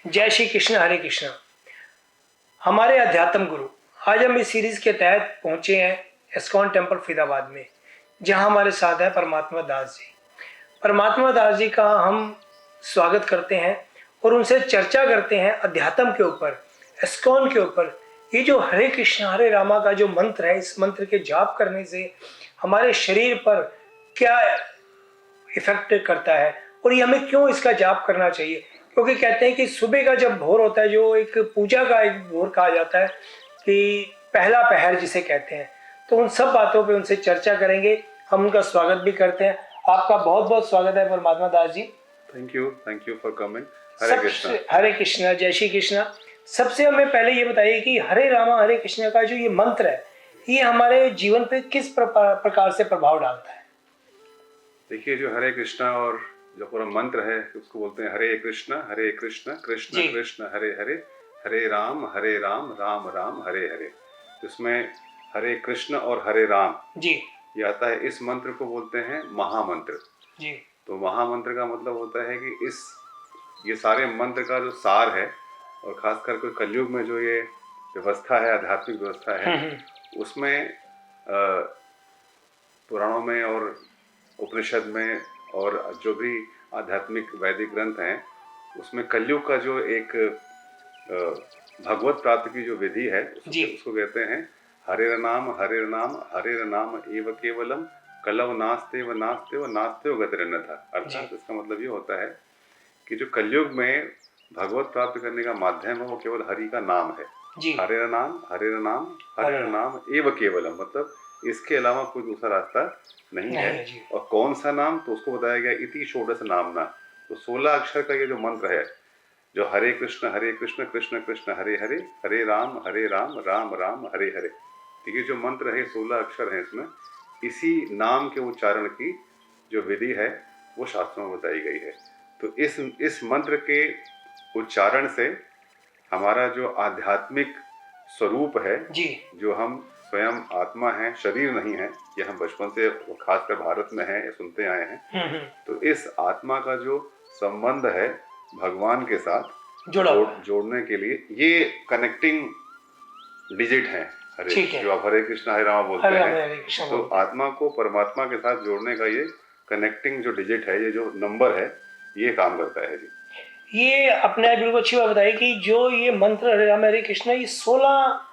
जय श्री कृष्ण, हरे कृष्ण। हमारे अध्यात्म गुरु, आज हम इस सीरीज के तहत पहुंचे हैं इस्कॉन टेम्पल फरीदाबाद में, जहां हमारे साथ है परमात्मा दास जी। परमात्मा दास जी का हम स्वागत करते हैं और उनसे चर्चा करते हैं अध्यात्म के ऊपर, इस्कॉन के ऊपर। ये जो हरे कृष्ण हरे रामा का जो मंत्र है, इस मंत्र के जाप करने से हमारे शरीर पर क्या इफेक्ट करता है और ये हमें क्यों इसका जाप करना चाहिए। क्योंकि कहते हैं कि सुबह का जब भोर होता है, जो एक पूजा का एक भोर कहा जाता है कि पहला पहर जिसे कहते हैं, तो उन सब बातों पे उनसे चर्चा करेंगे। हम उनका स्वागत भी करते हैं। आपका बहुत बहुत स्वागत है Paramatma Das ji. Thank you for coming. Hare Krishna. Hare Krishna, जय श्री कृष्णा। सबसे हमें पहले ये बताइए कि हरे रामा हरे कृष्णा का जो ये मंत्र है, ये हमारे जीवन पे किस प्रकार से प्रभाव डालता है। देखिए, जो हरे कृष्णा और जो पूरा मंत्र है उसको बोलते हैं हरे कृष्णा कृष्ण कृष्ण हरे हरे, हरे राम राम राम हरे हरे। जिसमें हरे कृष्ण और हरे राम जी ये आता है। इस मंत्र को बोलते हैं महामंत्र जी। तो महामंत्र का मतलब होता है कि ये सारे मंत्र का जो सार है, और खासकर कोई कलयुग में जो ये व्यवस्था है, आध्यात्मिक व्यवस्था है, उसमें पुराणों में और उपनिषद में और जो भी आध्यात्मिक वैदिक ग्रंथ हैं, उसमें कलयुग का जो एक भगवत प्राप्ति की जो विधि है उसको कहते हैं हरे नाम एव केवलम कलव नास्ते व नास्ते व गतिरन्यथा। अर्थात इसका मतलब ये होता है कि जो कलयुग में भगवत प्राप्त करने का माध्यम है वो केवल हरि का नाम है। हरे नाम एव केवलम, मतलब इसके अलावा कोई दूसरा रास्ता नहीं है। और कौन सा नाम, तो उसको बताया गया इति षोडश नामना। तो 16 अक्षर का ये जो मंत्र है, जो हरे कृष्ण कृष्ण कृष्ण हरे हरे, हरे राम राम राम हरे हरे, तो ये जो मंत्र है 16 अक्षर है। इसमें इसी नाम के उच्चारण की जो विधि है वो शास्त्रों में बताई गई है। तो इस मंत्र के उच्चारण से हमारा जो आध्यात्मिक स्वरूप है जी, जो हम स्वयं आत्मा है, शरीर नहीं है, ये हम बचपन से खासकर भारत में है ये सुनते आए हैं। तो इस आत्मा का जो संबंध है भगवान के साथ जोड़ने के लिए ये कनेक्टिंग डिजिट है हरे, जो आप हरे कृष्ण हरे राम बोलते हैं। तो आत्मा को परमात्मा के साथ जोड़ने का ये कनेक्टिंग जो डिजिट है, ये जो नंबर है, ये काम करता है जी। ये अपने बिल्कुल अच्छी बात बताई कि जो ये मंत्र हरे राम हरे कृष्ण, ये 16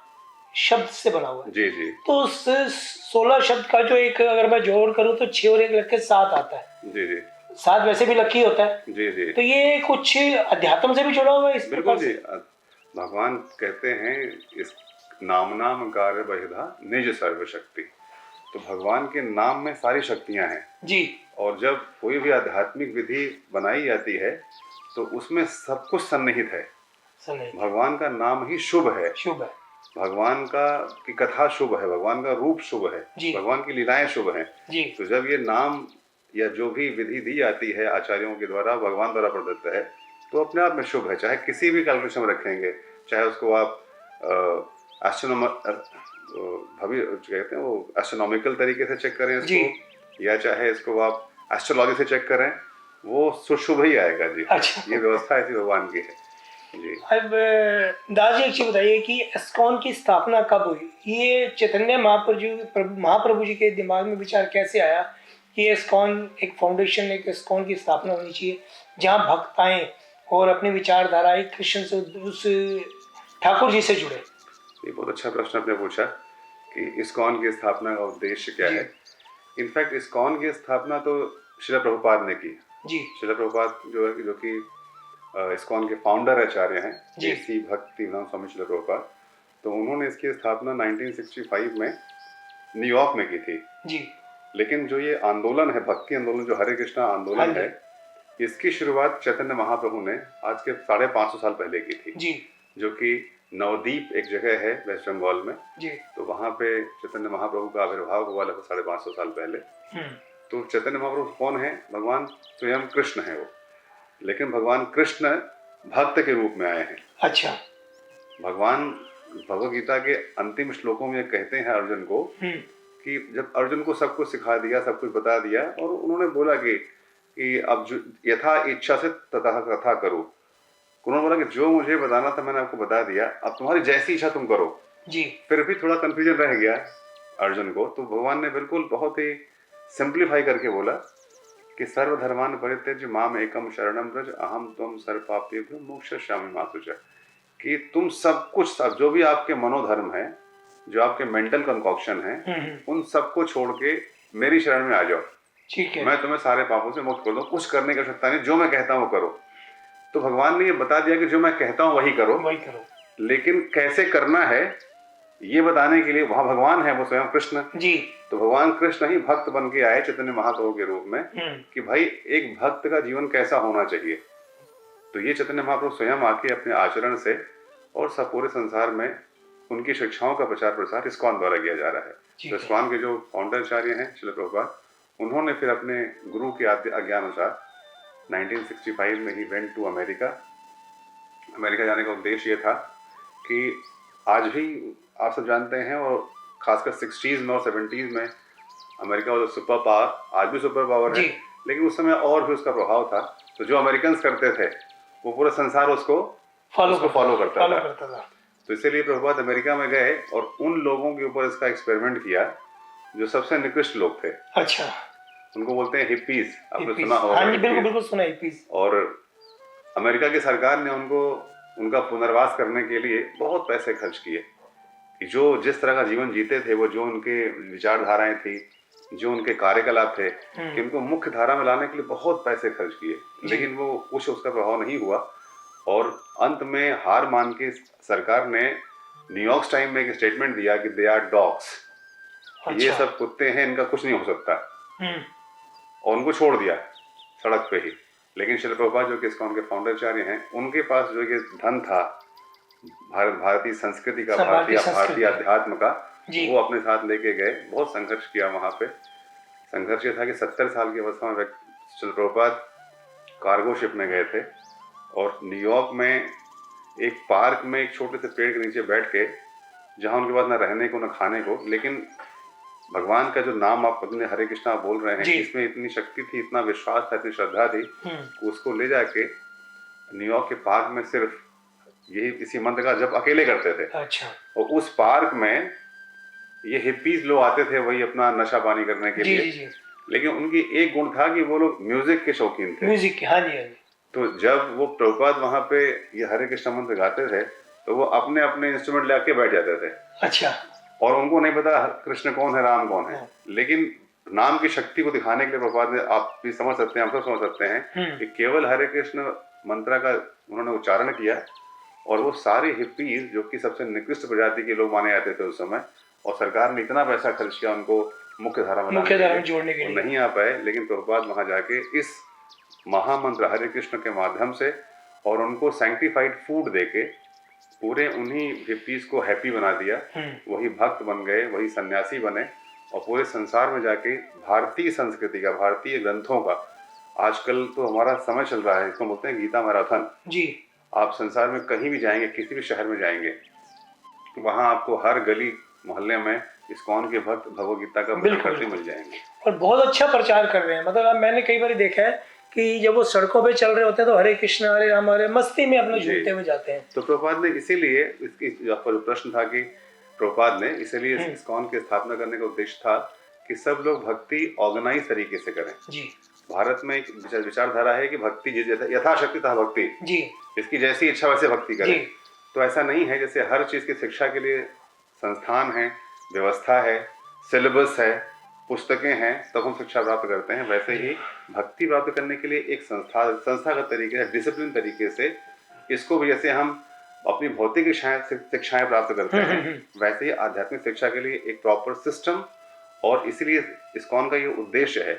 शब्द से बना हुआ है। जी जी। तो उस 16 शब्द का जो एक अगर मैं जोड़ करूं तो 6 और 1 लग के 7 आता है। जी जी। 7 वैसे भी लकी होता है। जी जी। तो ये कुछ अध्यात्म से भी जुड़ा हुआ है इस बिल्कुल जी। भगवान कहते हैं इस नाम कार्य बहिधा निज सर्वशक्ति। तो भगवान के नाम में सारी शक्तियां हैं जी। और जब कोई भी आध्यात्मिक विधि बनाई जाती है तो उसमें सब कुछ सन्निहित है। भगवान का नाम ही शुभ है। भगवान की कथा शुभ है, भगवान का रूप शुभ है, भगवान की लीलाएं शुभ हैं। तो जब ये नाम या जो भी विधि दी जाती है आचार्यों के द्वारा, भगवान द्वारा प्रदत्त है, तो अपने आप में शुभ है। चाहे किसी भी कैलकुलेशन में रखेंगे, चाहे उसको आप कहते हैं वो एस्ट्रोनॉमिकल तरीके से चेक करें इसको, या चाहे इसको आप एस्ट्रोलॉजी से चेक करें, वो शुभ ही आएगा जी। अच्छा। ये व्यवस्था ऐसी भगवान की है जी। अब दास जी एक चीज बताइए कि इस्कॉन की स्थापना कब हुई। ये चैतन्य महाप्रभु जी के दिमाग में विचार कैसे आया कि इस्कॉन एक फाउंडेशन, एक इस्कॉन की स्थापना होनी चाहिए जहाँ भक्त आए और अपनी विचारधारा एक कृष्ण से, उस ठाकुर जी से जुड़े। ये बहुत अच्छा प्रश्न आपने पूछा कि इस्कॉन की स्थापना का उद्देश्य क्या है। इनफैक्ट इस्कॉन की स्थापना तो श्रील प्रभुपाद ने की जी। श्रील प्रभुपाद जो कि इस्कॉन के फाउंडर आचार्य हैं, श्री भक्ति स्वामी श्रील प्रभुपाद। तो उन्होंने इसकी स्थापना 1965 में न्यूयॉर्क में की थी जी। लेकिन जो ये आंदोलन है, भक्ति आंदोलन, जो हरे कृष्णा आंदोलन है, इसकी शुरुआत चैतन्य महाप्रभु ने आज के 550 साल पहले की थी जी। जो कि नवदीप एक जगह है वेस्ट बंगाल में जी। तो वहाँ पे चैतन्य महाप्रभु का आविर्भाव हुआ लगभग 550 साल पहले। तो चैतन्य महाप्रभु कौन है? भगवान स्वयं कृष्ण है वो, लेकिन भगवान कृष्ण भक्त के रूप में आए हैं। अच्छा। भगवान भगवद गीता के अंतिम श्लोकों में कहते हैं अर्जुन को कि जब अर्जुन को सब कुछ सिखा दिया, सब कुछ बता दिया, और उन्होंने बोला कि अब यथा इच्छा से तथा कथा करो, उन्होंने बोला कि जो मुझे बताना था मैंने आपको बता दिया, अब तुम्हारी जैसी इच्छा तुम करो। जी। फिर भी थोड़ा कंफ्यूजन रह गया अर्जुन को, तो भगवान ने बिल्कुल बहुत ही सिंप्लीफाई करके बोला कि सर्वधर्मान् परित्यज्य माम एकम शरणम व्रज अहम त्वं सर्वपापेभ्यो मोक्षयिष्यामि मा शुचः। कि तुम सब कुछ, सब जो भी आपके मनोधर्म है, जो आपके मेंटल कंकॉक्शन है, उन सबको छोड़ के मेरी शरण में आ जाओ, ठीक है, मैं तुम्हें सारे पापों से मुक्त कर दूं, कुछ करने की आवश्यकता नहीं, जो मैं कहता हूँ करो। तो भगवान ने ये बता दिया कि जो मैं कहता हूँ वही करो, लेकिन कैसे करना है ये बताने के लिए वहां भगवान है, वो स्वयं कृष्ण जी। तो भगवान कृष्ण ही भक्त बन के आए चैतन्य महाप्रभु के रूप में कि भाई एक भक्त का जीवन कैसा होना चाहिए। तो ये चैतन्य महाप्रभु स्वयं आके अपने आचरण से और सब पूरे संसार में उनकी शिक्षाओं का प्रचार प्रसार इस्कॉन द्वारा किया जा रहा है। तो इस्कॉन के जो फाउंडराचार्य हैं श्रील प्रभुपाद, उन्होंने फिर अपने गुरु के आज्ञा अनुसार 1965 में ही वेंट टू अमेरिका। अमेरिका जाने का उद्देश्य ये था कि आज भी आप सब जानते हैं, और खासकर 60s में और 70s में अमेरिका वाला सुपर पावर, आज भी सुपर पावर है, लेकिन उस समय और भी उसका प्रभाव था। तो जो अमेरिकन करते थे वो पूरा संसार उसको फॉलो करता था। तो इसीलिए प्रभुपाद अमेरिका में गए और उन लोगों के ऊपर इसका एक्सपेरिमेंट किया जो सबसे निकृष्ट लोग थे। अच्छा। उनको बोलते हैं हिप्पीज, आपने सुना होगा। हाँ जी, बिल्कुल सुना हिप्पीज। और अमेरिका की सरकार ने उनको उनका पुनर्वास करने के लिए बहुत पैसे खर्च किए कि जो जिस तरह का जीवन जीते थे, वो जो उनके विचारधाराएं थी, जो उनके कार्यकलाप थे, कि उनको मुख्य धारा में लाने के लिए बहुत पैसे खर्च किए, लेकिन वो कुछ उसका प्रभाव नहीं हुआ। और अंत में हार मान के सरकार ने न्यूयॉर्क टाइम में एक स्टेटमेंट दिया कि दे आर डॉग्स, ये सब कुत्ते हैं, इनका कुछ नहीं हो सकता, और उनको छोड़ दिया सड़क पे ही। लेकिन श्रील प्रभुपाद जो कि इस्कॉन के फाउंडराचार्य हैं, उनके पास जो ये धन था भारतीय संस्कृति का, भारतीय अध्यात्म का, वो अपने साथ लेके गए। बहुत संघर्ष किया वहां पे। संघर्ष ये था कि 70 साल की अवस्था में श्रील प्रभुपाद कार्गो शिप में गए थे और न्यूयॉर्क में एक पार्क में एक छोटे से पेड़ के नीचे बैठ के, जहां उनके पास न रहने को न खाने को, लेकिन भगवान का जो नाम आप अपने हरे कृष्णा बोल रहे हैं, इसमें इतनी शक्ति थी, इतना विश्वास था, इतनी श्रद्धा थी, उसको ले जाके न्यूयॉर्क के पार्क में सिर्फ यही इसी मंत्र का जप अकेले करते थे। अच्छा। और उस पार्क में ये हिप्पीज लोग आते थे वही अपना नशा पानी करने के लिए, लेकिन उनकी एक गुण था कि वो लोग म्यूजिक के शौकीन थे। म्यूजिक के, हाँ जी। तो जब वो प्रभुपाद वहां पे ये हरे कृष्ण मंत्र गाते थे तो वो अपने अपने इंस्ट्रूमेंट लेके बैठ जाते थे। अच्छा। और उनको नहीं पता कृष्ण कौन है, राम कौन है, लेकिन नाम की शक्ति को दिखाने के लिए प्रभुपाद ने, आप भी समझ सकते हैं, हम सब समझ सकते हैं कि केवल हरे कृष्ण मंत्र का उन्होंने उच्चारण किया और वो सारे हिप्पीज जो कि सबसे निकृष्ट प्रजाति के लोग माने जाते थे उस समय, और सरकार ने इतना पैसा खर्च किया उनको मुख्य धारा में जोड़ने के लिए, नहीं आ पाए। लेकिन प्रभुपाद वहां जाके इस महामंत्र हरे कृष्ण के माध्यम से और उनको सैंक्टिफाइड फूड देके पूरे उन्हीं हिप्पीज को हैप्पी बना दिया। वही भक्त बन गए, वही सन्यासी बने, और पूरे संसार में जाके भारतीय संस्कृति का, भारतीय ग्रंथों का, आजकल तो हमारा समय चल रहा है, इसको बोलते हैं गीता मैराथन जी। आप संसार में कहीं भी जाएंगे, किसी भी शहर में जाएंगे, वहां आपको हर गली मोहल्ले में इस्कॉन के भक्त भगवद गीता का प्रचार करते मिल जाएंगे, और बहुत अच्छा प्रचार कर रहे हैं। मतलब मैंने कई बार देखा है कि जब वो सड़कों पे चल रहे होते हैं तो हरे कृष्ण हरे राम हरे मस्ती में अपने झूलते हुए जाते हैं। तो प्रभुपाद ने इसीलिए, इसकी आपका जो प्रश्न था कि प्रभुपाद ने इसीलिए इस्कॉन की स्थापना करने का उद्देश्य था कि सब लोग भक्ति ऑर्गेनाइज तरीके से करें जी। भारत में एक विचारधारा है कि भक्ति यथाशक्ति तथा भक्ति जी, इसकी जैसी इच्छा वैसे भक्ति करें। तो ऐसा नहीं है, जैसे हर चीज की शिक्षा के लिए संस्थान है, व्यवस्था है, सिलेबस है, पुस्तकें हैं, तब हम शिक्षा प्राप्त करते हैं, वैसे ही भक्ति प्राप्त करने के लिए एक संस्थागत तरीके से, डिसिप्लिन तरीके से, इसको भी जैसे हम अपनी भौतिक शिक्षाएं प्राप्त करते हैं, वैसे ही आध्यात्मिक शिक्षा के लिए एक प्रॉपर सिस्टम, और इसीलिए इस्कॉन का ये उद्देश्य है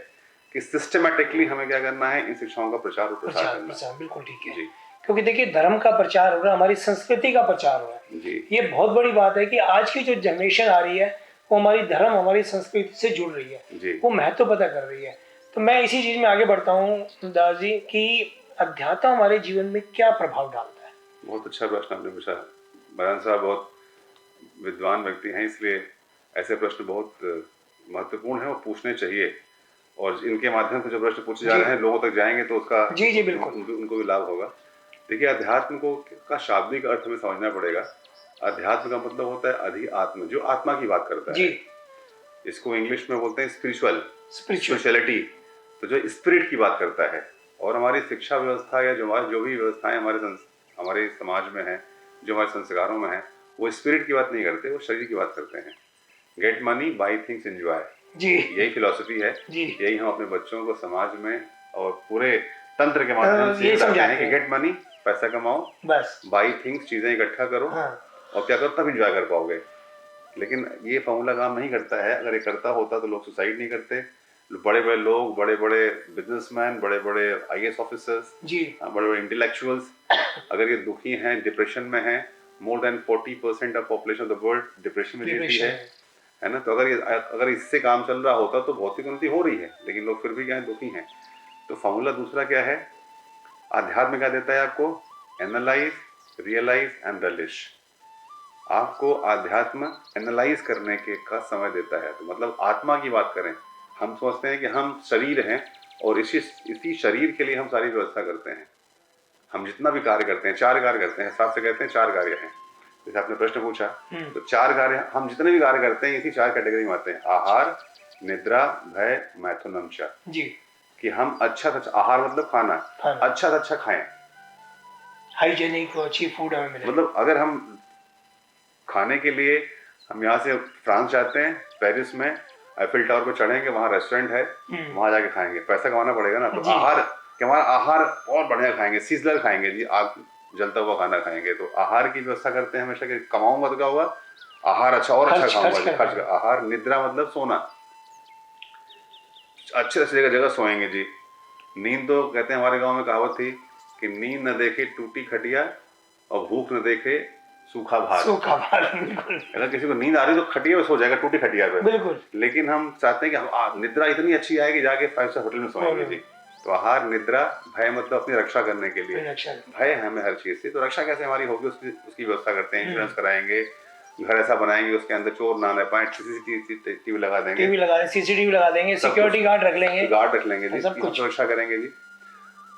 कि सिस्टमैटिकली हमें क्या करना है, इन शिक्षाओं का प्रचार और प्रसार करना। बिल्कुल ठीक है जी। क्योंकि देखिए धर्म का प्रचार हो रहा है, हमारी संस्कृति का प्रचार हो रहा है जी। ये बहुत बड़ी बात है कि आज की जो जनरेशन आ रही है वो हमारी धर्म, हमारी संस्कृति से जुड़ रही है, वो महत्व पता कर रही है। तो मैं इसी चीज में आगे बढ़ता हूँ दास जी कि अध्यात्म हमारे जीवन में क्या प्रभाव डालता है। बहुत अच्छा प्रश्न आपने पूछा। बयान साहब बहुत विद्वान व्यक्ति हैं, इसलिए ऐसे प्रश्न बहुत महत्वपूर्ण है और पूछने चाहिए, और इनके माध्यम से जो प्रश्न पूछे जा रहे हैं लोगों तक जाएंगे तो उसका जी बिल्कुल उनको भी लाभ होगा। देखिए, अध्यात्म को का शाब्दिक अर्थ हमें समझना पड़ेगा। अध्यात्म का मतलब होता है अधि आत्म, जो आत्मा की बात करता है। इसको इंग्लिश में बोलते हैं स्पिरिचुअलिटी। तो जो स्पिरिट की बात करता है। और हमारी शिक्षा व्यवस्था या जो भी व्यवस्थाएं हमारे समाज में है, जो हमारे संस्कारों में है, वो स्पिरिट की बात नहीं करते, वो शरीर की बात करते हैं। Get money, by things, enjoy, यही फिलॉसफी है। यही हम अपने बच्चों को समाज में और पूरे तंत्र के माध्यम से बताते हैं कि गेट मनी, पैसा कमाओ, बस, बाई थिंग्स, चीजें इकट्ठा करो, और क्या करो, तब एंजॉय कर पाओगे। लेकिन ये फॉर्मूला काम नहीं करता है। अगर ये करता होता तो लोग सुसाइड नहीं करते। बड़े बड़े लोग, बड़े बड़े बिजनेसमैन, बड़े बड़े IAS ऑफिसर्स, बड़े बड़े इंटेलेक्चुअल्स, अगर ये दुखी हैं, डिप्रेशन में हैं, more than 40% of population of the world depression में जीती है ना। तो अगर इससे काम चल रहा होता तो भौतिक उन्नति हो रही है, लेकिन लोग फिर भी क्या है, दुखी हैं। तो फॉर्मूला दूसरा क्या है, अध्यात्म क्या देता है आपको, एनालाइज, रियलाइज एंड रिलिश। आपको अध्यात्म एनालाइज करने का समय देता है। तो मतलब आत्मा की बात करें, हम सोचते हैं कि हम शरीर हैं और इसी शरीर के लिए हम सारी व्यवस्था करते हैं। हम जितना भी कार्य करते हैं, 4 कार्य करते हैं, साथ से कहते हैं 4 कार्य हैं। जैसे आपने प्रश्न पूछा, तो 4 कार्य, हम जितने भी कार्य करते हैं इसी 4 कैटेगरी में आते हैं। आहार, निद्रा, भय, मैथुनम च। कि हम अच्छा आहार मतलब खाना, अच्छा से अच्छा खाएं, हाइजेनिक और अच्छी फूड हमें मिले। मतलब अगर हम खाने के लिए हम यहाँ से फ्रांस जाते हैं, पेरिस में एफिल टावर पे चढ़ेंगे, वहाँ रेस्टोरेंट है, वहाँ जाके खाएंगे, पैसा कमाना पड़ेगा ना। तो आहार कि हमारा आहार और बढ़िया खाएंगे, सीजनल खाएंगे जी, आग जलता हुआ खाना खाएंगे। तो आहार की व्यवस्था करते हैं हमेशा कि कमाऊंगा तो क्या होगा, आहार अच्छा और अच्छा खाऊंगा जी, खर्च। आहार, निद्रा मतलब सोना, अच्छे अच्छे जगह सोएंगे जी। नींद तो कहते हैं, हमारे गाँव में कहावत थी कि नींद न देखे टूटी खटिया और भूख न देखे सूखा भात। अगर किसी को नींद आ रही तो खटिया पे सो जाएगा, टूटी खटिया पे, बिल्कुल। लेकिन हम चाहते हैं कि हम निद्रा इतनी अच्छी आए कि जाके 5 स्टार होटल में सोएंगे जी। तो आहार, निद्रा, भय मतलब अपनी रक्षा करने के लिए, भय है हमें हर चीज से। तो रक्षा कैसे हमारी होगी, उसकी व्यवस्था करते हैं। इंश्योरेंस कराएंगे, घर ऐसा बनाएंगे उसके अंदर चोर ना रह पाए, CCTV लगा देंगे, CCTV लगा देंगे, सिक्योरिटी गार्ड रख लेंगे जी, सुरक्षा करेंगे जी।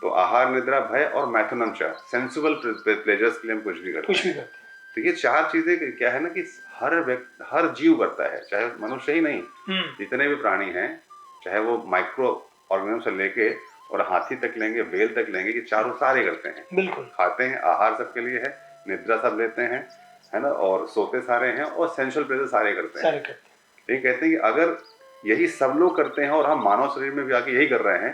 तो आहार, निद्रा, भय और मैथुनम च, सेंसिबल प्लेजर्स के लिए हम कुछ भी करते हैं। तो ये 4 चीजें क्या है ना कि हर जीव करता है, चाहे मनुष्य ही नहीं, जितने भी प्राणी हैं, चाहे वो माइक्रो ऑर्गेनिज्म से लेके और हाथी तक लेंगे, बेल तक लेंगे, ये चारों सारे करते हैं। बिल्कुल, खाते हैं, आहार सबके लिए है, निद्रा सब लेते हैं, है ना, और सोते सारे हैं, और सेंसुअल प्लेजर सारे करते हैं। ये कहते हैं कि अगर यही सब लोग करते हैं और हम मानव शरीर में भी आके यही कर रहे हैं,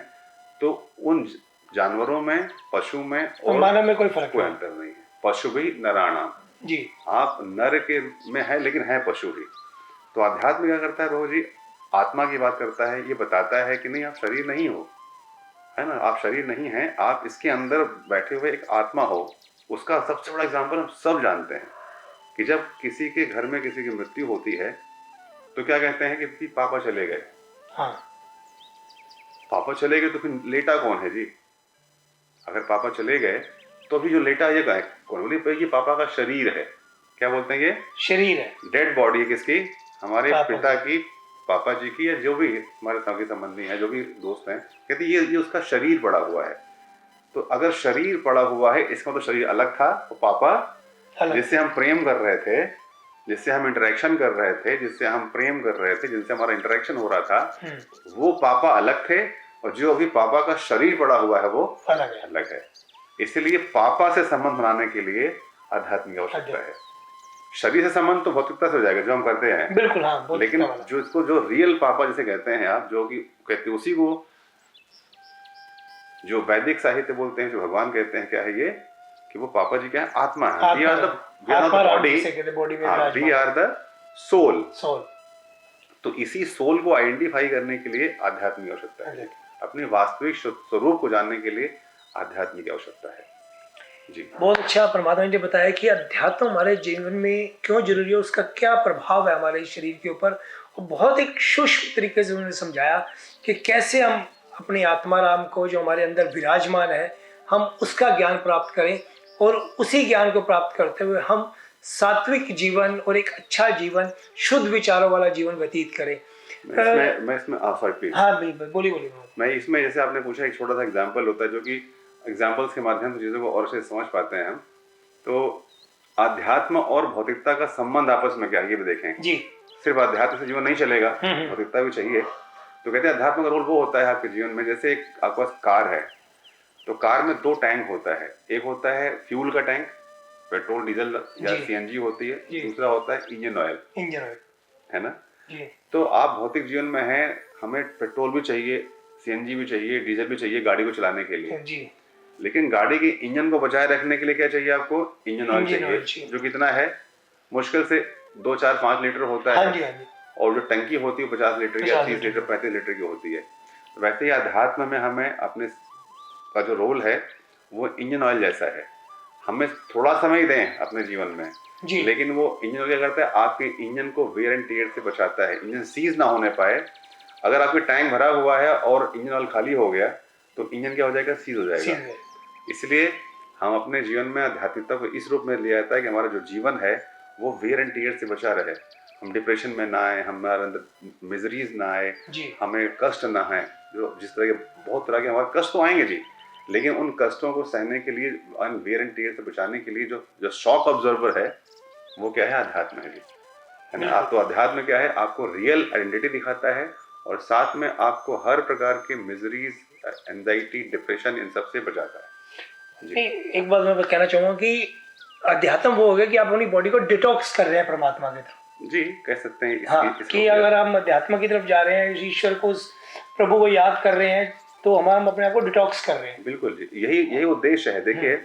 तो उन जानवरों में, पशु में और मानव में कोई अंतर नहीं है। पशु भी नराणाम जी, आप नर के में है लेकिन है पशु ही। तो अध्यात्म क्या करता है रोज जी, आत्मा की बात करता है, ये बताता है कि नहीं आप शरीर नहीं हो, है ना, आप शरीर नहीं है, आप इसके अंदर बैठे हुए एक आत्मा हो। उसका सबसे बड़ा एग्जाम्पल हम सब जानते हैं कि जब किसी के घर में किसी की मृत्यु होती है तो क्या कहते हैं कि पापा चले गए। हाँ, पापा चले गए तो फिर लेटा कौन है जी? अगर पापा चले गए तो अभी जो लेटा ये कौन? बोले ये पापा का शरीर है। क्या बोलते हैं, ये शरीर है, डेड बॉडी है। किसकी? हमारे पिता की, पापा जी की, या जो भी हमारे संगी संबंधी हैं, जो भी दोस्त हैं, कहते ये उसका शरीर पड़ा हुआ है। तो अगर शरीर पड़ा हुआ है, इसका तो शरीर अलग था, तो पापा जिससे हम प्रेम कर रहे थे, जिससे हम इंटरेक्शन कर रहे थे, जिससे हम प्रेम कर रहे थे, जिनसे हमारा इंटरेक्शन हो रहा था, वो पापा अलग थे, और जो अभी पापा का शरीर पड़ा हुआ है वो अलग है। इसलिए पापा से संबंध बनाने के लिए आध्यात्म की आवश्यकता है। शरीर से संबंध तो भौतिकता से हो जाएगा जो हम करते हैं, बिल्कुल, हाँ, लेकिन जो इसको जो रियल पापा जिसे कहते हैं आप, जो कि कहते हैं उसी को जो वैदिक साहित्य बोलते हैं, जो भगवान कहते हैं, क्या है ये कि वो पापा जी क्या है? आत्मा है। We are the body, we are the soul. तो इसी सोल को आइडेंटिफाई करने के लिए आध्यात्म की आवश्यकता है। अपने वास्तविक स्वरूप को जानने के लिए आध्यात्म की आवश्यकता है जी। बहुत अच्छा परमात्मा ने बताया कि अध्यात्म हमारे जीवन में क्यों जरूरी है, उसका क्या प्रभाव है हमारे शरीर के ऊपर, और बहुत एक सूक्ष्म तरीके से उन्होंने समझाया कि कैसे हम अपनी आत्मा राम को, जो हमारे अंदर विराजमान है, हम उसका ज्ञान प्राप्त करें, और उसी ज्ञान को प्राप्त करते हुए हम सात्विक जीवन और एक अच्छा जीवन, शुद्ध विचारों वाला जीवन व्यतीत करें। मैं इसमें हाँ बिल्कुल, बोलिए। मैं इसमें, जैसे आपने पूछा, एक छोटा सा एग्जांपल होता है जो कि एग्जाम्पल्स के माध्यम से चीज़ों को और से समझ पाते हैं हम। तो आध्यात्म और भौतिकता का संबंध आपस में क्या है ये भी देखें जी। सिर्फ अध्यात्म से जीवन नहीं चलेगा, भौतिकता भी चाहिए। तो कहते हैं अध्यात्म का रोल वो होता है आपके जीवन में, जैसे एक आपके पास कार है तो कार में 2 टैंक होता है, एक होता है फ्यूल का टैंक, पेट्रोल डीजल या सीएनजी होती है, दूसरा होता है इंजन ऑयल, है ना। जी। तो आप भौतिक जीवन में हैं, हमें पेट्रोल भी चाहिए, सीएनजी भी चाहिए, डीजल भी चाहिए गाड़ी को चलाने के लिए जी। लेकिन गाड़ी के इंजन को बचाए रखने के लिए क्या चाहिए आपको? इंजन ऑयल चाहिए, जो कितना है मुश्किल से 2, 4, 5 लीटर होता है। हाँ जी, हाँ जी। और जो टंकी होती है 50 लीटर या 30 लीटर 35 लीटर की होती है। वैसे ही अध्यात्म में हमें अपने का जो रोल है वो इंजन ऑयल जैसा है। हमें थोड़ा समय ही दें अपने जीवन में जी। लेकिन वो इंजन ऑयल क्या करता है? आपके इंजन को वेयर एंड टियर से बचाता है, इंजन सीज ना होने पाए। अगर आपके टैंक भरा हुआ है और इंजन ऑयल खाली हो गया तो इंजन क्या हो जाएगा? सीज हो जाएगा। इसलिए हम अपने जीवन में आध्यात्मिकता को इस रूप में लिया जाता है कि हमारा जो जीवन है वो वेयर एंड टियर से बचा रहे, हम डिप्रेशन में ना आए, हमारे अंदर मिजरीज ना आए, हमें कष्ट ना आए। जो जिस तरह के बहुत तरह के हमारे कष्ट तो आएंगे जी, लेकिन उन कष्टों को सहने के लिए, वेयर एंड टियर से बचाने के लिए जो शॉक ऑब्जर्वर है वो क्या है? अध्यात्म है जी, है ना। आप तो अध्यात्म क्या है? आपको रियल आइडेंटिटी दिखाता है और साथ में आपको हर प्रकार के मिजरीज, एंजाइटी, डिप्रेशन इन सब से बचाता है जी। एक बात मैं कहना चाहूँगा कि अध्यात्म वो हो गया कि आप अपनी बॉडी को डिटॉक्स कर रहे हैं परमात्मा की तरफ जी, कह सकते हैं। कि अगर हम अध्यात्म की तरफ जा रहे हैं, ईश्वर को, प्रभु को याद कर रहे हैं, तो हम अपने आप को डिटॉक्स कर रहे हैं। बिल्कुल जी, यही उद्देश्य है। देखिए